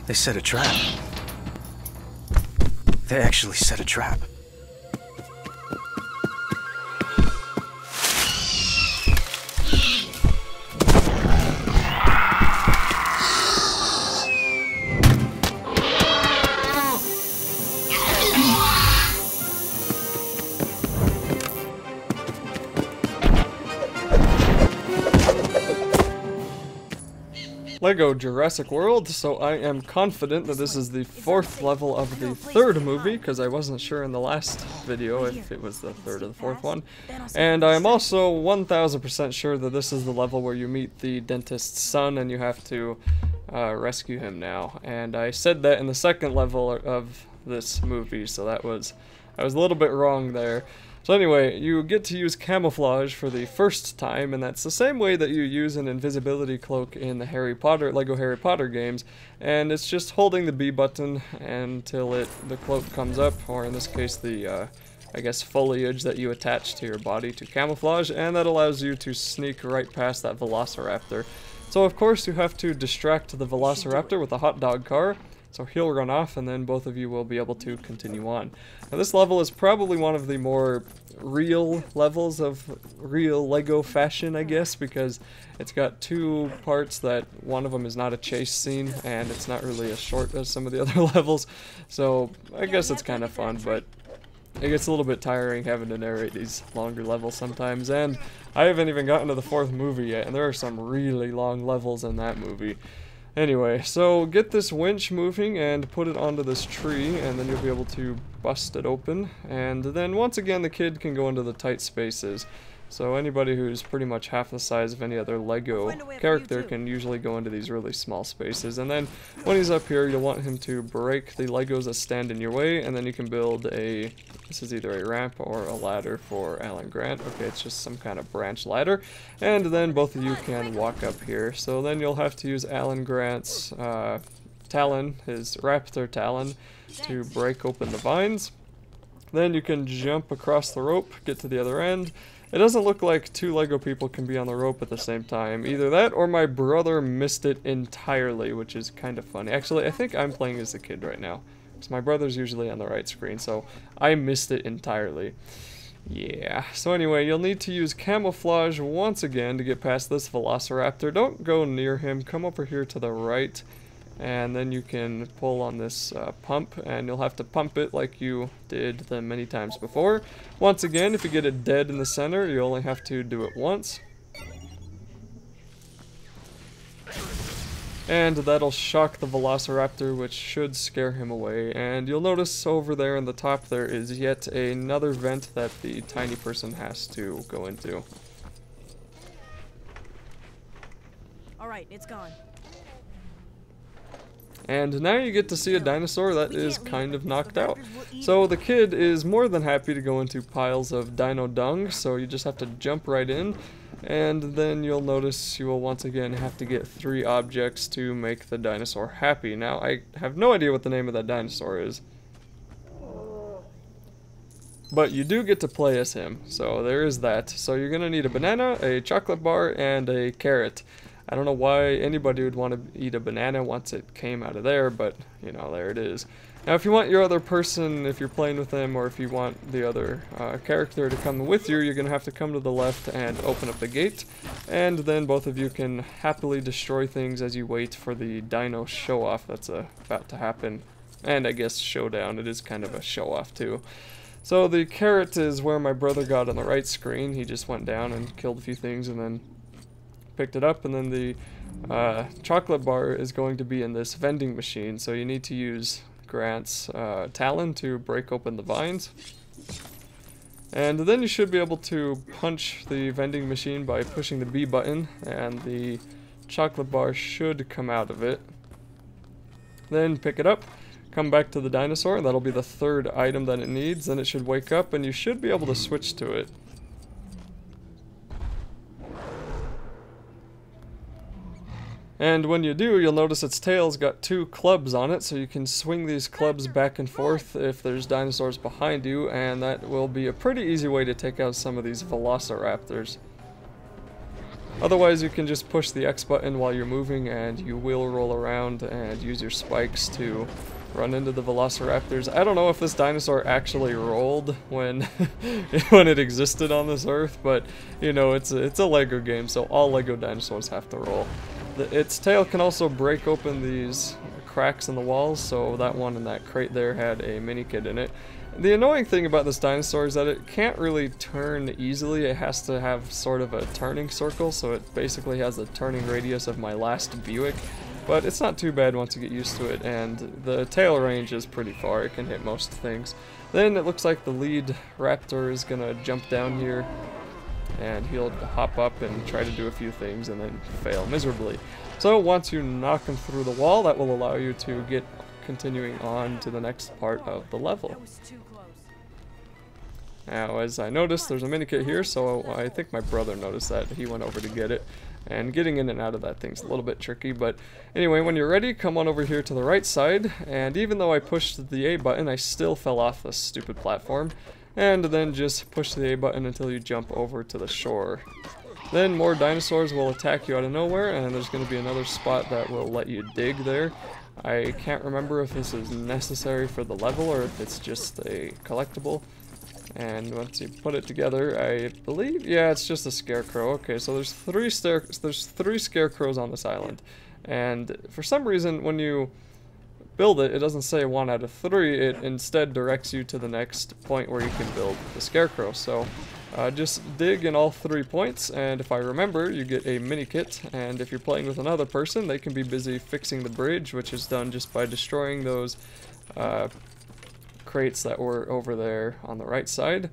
They set a trap. They actually set a trap. Lego Jurassic World, so I am confident that this is the 4th level of the 3rd movie, because I wasn't sure in the last video if it was the 3rd or the 4th one. And I am also 1000% sure that this is the level where you meet the dentist's son and you have to rescue him now. And I said that in the 2nd level of this movie, so I was a little bit wrong there. So anyway, you get to use camouflage for the first time, and that's the same way that you use an invisibility cloak in the Lego Harry Potter games, and it's just holding the B button until the cloak comes up, or in this case the, I guess, foliage that you attach to your body to camouflage, and that allows you to sneak right past that velociraptor. So of course you have to distract the velociraptor with a hot dog car, so he'll run off and then both of you will be able to continue on. Now this level is probably one of the more real levels of real Lego fashion, I guess, because it's got 2 parts that one of them is not a chase scene and it's not really as short as some of the other levels. So I guess it's kind of fun, but it gets a little bit tiring having to narrate these longer levels sometimes, and I haven't even gotten to the 4th movie yet, and there are some really long levels in that movie. Anyway, so get this winch moving and put it onto this tree, and then you'll be able to bust it open. And then once again, the kid can go into the tight spaces. So anybody who's pretty much half the size of any other Lego character can usually go into these really small spaces. And then when he's up here, you'll want him to break the Legos that stand in your way, and then you can build this is either a ramp or a ladder for Alan Grant. Okay, it's just some kind of branch ladder. And then both of you can walk up here. So then you'll have to use Alan Grant's talon, his raptor talon, to break open the vines. Then you can jump across the rope, get to the other end. It doesn't look like 2 Lego people can be on the rope at the same time. Either that or my brother missed it entirely, which is kind of funny. Actually, I think I'm playing as the kid right now, because my brother's usually on the right screen, so I missed it entirely. Yeah, so anyway, you'll need to use camouflage once again to get past this velociraptor. Don't go near him, come over here to the right, and then you can pull on this pump, and you'll have to pump it like you did the many times before. Once again, if you get it dead in the center, you only have to do it once. And that'll shock the velociraptor, which should scare him away. And you'll notice over there in the top there is yet another vent that the tiny person has to go into. Alright, it's gone. And now you get to see a dinosaur that is kind of knocked out. So the kid is more than happy to go into piles of dino dung, so you just have to jump right in. And then you'll notice you will once again have to get 3 objects to make the dinosaur happy. Now, I have no idea what the name of that dinosaur is, but you do get to play as him, so there is that. So you're going to need a banana, a chocolate bar, and a carrot. I don't know why anybody would want to eat a banana once it came out of there, but, you know, there it is. Now, if you want your other person, if you're playing with them, or if you want the other character to come with you, you're going to have to come to the left and open up the gate. And then both of you can happily destroy things as you wait for the dino show-off that's about to happen And I guess showdown, it is kind of a show-off too. So the carrot is where my brother got on the right screen. He just went down and killed a few things and then picked it up. And then the chocolate bar is going to be in this vending machine. So you need to use Grant's talon to break open the vines. And then you should be able to punch the vending machine by pushing the B button, and the chocolate bar should come out of it. Then pick it up, come back to the dinosaur, and that'll be the third item that it needs. Then it should wake up and you should be able to switch to it. And when you do, you'll notice its tail's got 2 clubs on it, so you can swing these clubs back and forth if there's dinosaurs behind you, and that will be a pretty easy way to take out some of these velociraptors. Otherwise, you can just push the X button while you're moving, and you will roll around and use your spikes to run into the velociraptors. I don't know if this dinosaur actually rolled when when it existed on this Earth, but you know, it's a Lego game, so all Lego dinosaurs have to roll. Its tail can also break open these cracks in the walls, so that one in that crate there had a mini kit in it. The annoying thing about this dinosaur is that it can't really turn easily. It has to have sort of a turning circle, so it basically has the turning radius of my last Buick. But it's not too bad once you get used to it, and the tail range is pretty far. It can hit most things. Then it looks like the lead raptor is gonna jump down here, and he'll hop up and try to do a few things and then fail miserably. So once you knock him through the wall, that will allow you to get continuing on to the next part of the level. Now, as I noticed, there's a mini kit here, so I think my brother noticed that. He went over to get it, and getting in and out of that thing's a little bit tricky. But anyway, when you're ready, come on over here to the right side, and even though I pushed the A button, I still fell off this stupid platform. And then just push the A button until you jump over to the shore. Then more dinosaurs will attack you out of nowhere, and there's going to be another spot that will let you dig there. I can't remember if this is necessary for the level or if it's just a collectible. And once you put it together, I believe, yeah, it's just a scarecrow. Okay, so there's three scarecrows on this island. And for some reason, when you build it, it doesn't say 1 out of 3, it instead directs you to the next point where you can build the scarecrow. So just dig in all 3 points, and if I remember, you get a mini kit, and if you're playing with another person, they can be busy fixing the bridge, which is done just by destroying those crates that were over there on the right side.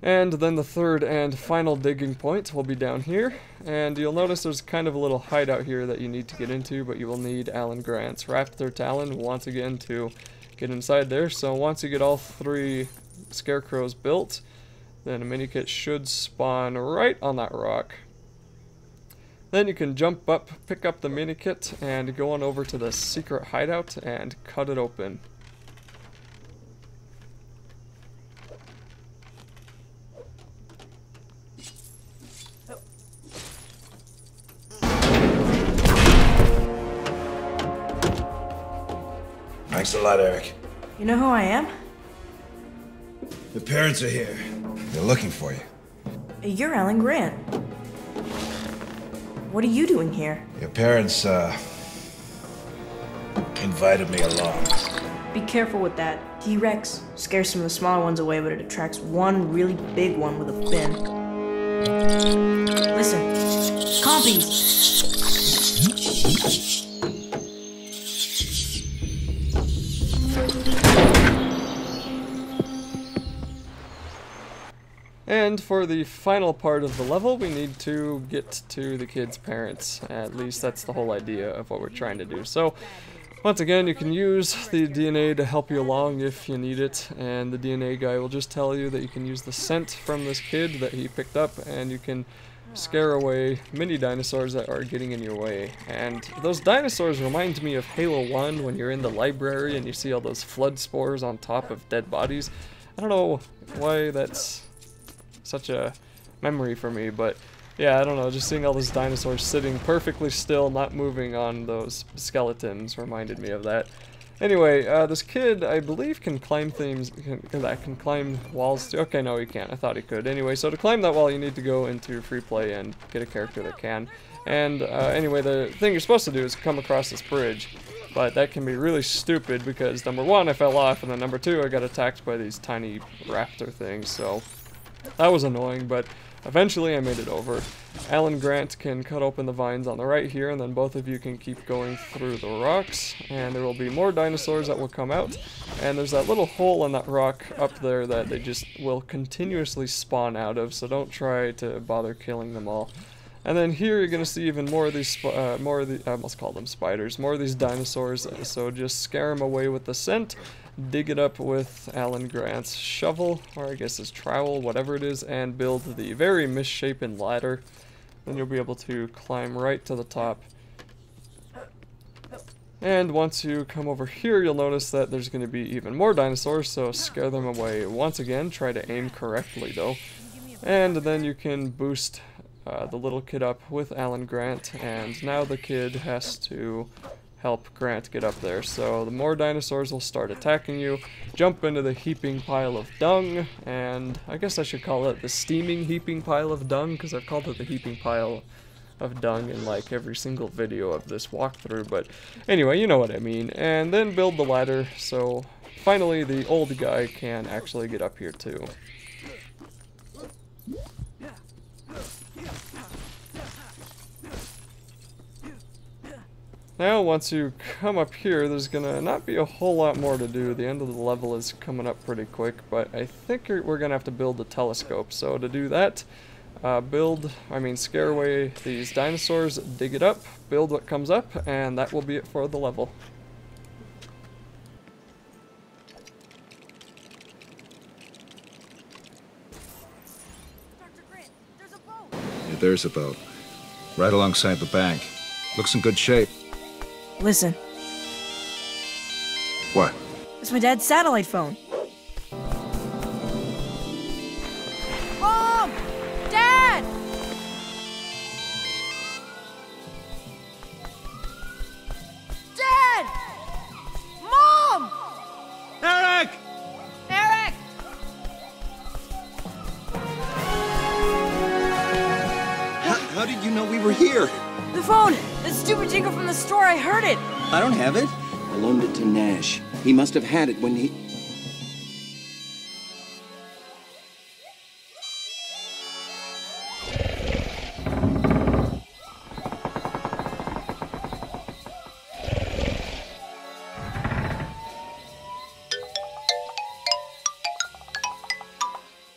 And then the third and final digging point will be down here, and you'll notice there's kind of a little hideout here that you need to get into, but you will need Alan Grant's Raptor Talon once again to get inside there. So once you get all 3 scarecrows built, then a mini kit should spawn right on that rock. Then you can jump up, pick up the mini kit, and go on over to the secret hideout and cut it open. Thanks a lot, Eric. You know who I am? The parents are here. They're looking for you. You're Alan Grant. What are you doing here? Your parents, invited me along. Be careful with that. T-Rex scares some of the smaller ones away, but it attracts one really big one with a fin. Listen. Compies! And for the final part of the level, we need to get to the kids' parents. At least that's the whole idea of what we're trying to do. So, once again, you can use the DNA to help you along if you need it, and the DNA guy will just tell you that you can use the scent from this kid that he picked up, and you can scare away mini dinosaurs that are getting in your way. And those dinosaurs remind me of Halo 1 when you're in the library and you see all those flood spores on top of dead bodies. I don't know why that's such a memory for me, but yeah, I don't know, just seeing all those dinosaurs sitting perfectly still, not moving on those skeletons reminded me of that. Anyway, this kid, I believe, can climb things, can climb walls too. Okay, no, he can't. I thought he could. Anyway, so to climb that wall, you need to go into free play and get a character that can. And anyway, the thing you're supposed to do is come across this bridge. But that can be really stupid because number one, I fell off, and then number two, I got attacked by these tiny raptor things, so that was annoying, but eventually I made it over. Alan Grant can cut open the vines on the right here, and then both of you can keep going through the rocks, and there will be more dinosaurs that will come out, and there's that little hole in that rock up there that they just will continuously spawn out of, so don't try to bother killing them all. And then here you're going to see even more of these, I almost call them spiders, more of these dinosaurs, so just scare them away with the scent, dig it up with Alan Grant's shovel, or I guess his trowel, whatever it is, and build the very misshapen ladder. Then you'll be able to climb right to the top. And once you come over here, you'll notice that there's going to be even more dinosaurs, so scare them away once again. Try to aim correctly though. And then you can boost the little kid up with Alan Grant, and now the kid has to help Grant get up there. So the more dinosaurs will start attacking you. Jump into the heaping pile of dung, and I guess I should call it the steaming heaping pile of dung, because I've called it the heaping pile of dung in like every single video of this walkthrough, but anyway, you know what I mean. And then build the ladder, so finally the old guy can actually get up here too. Now, once you come up here, there's gonna not be a whole lot more to do. The end of the level is coming up pretty quick, but I think we're gonna have to build a telescope. So to do that, scare away these dinosaurs, dig it up, build what comes up, and that will be it for the level. Yeah, there's a boat. Right alongside the bank. Looks in good shape. Listen. What? It's my dad's satellite phone. Mom! Dad! Dad! Mom! Eric! Eric! How did you know we were here? The phone! The stupid jingle from the store, I heard it! I don't have it. I loaned it to Nash. He must have had it when he...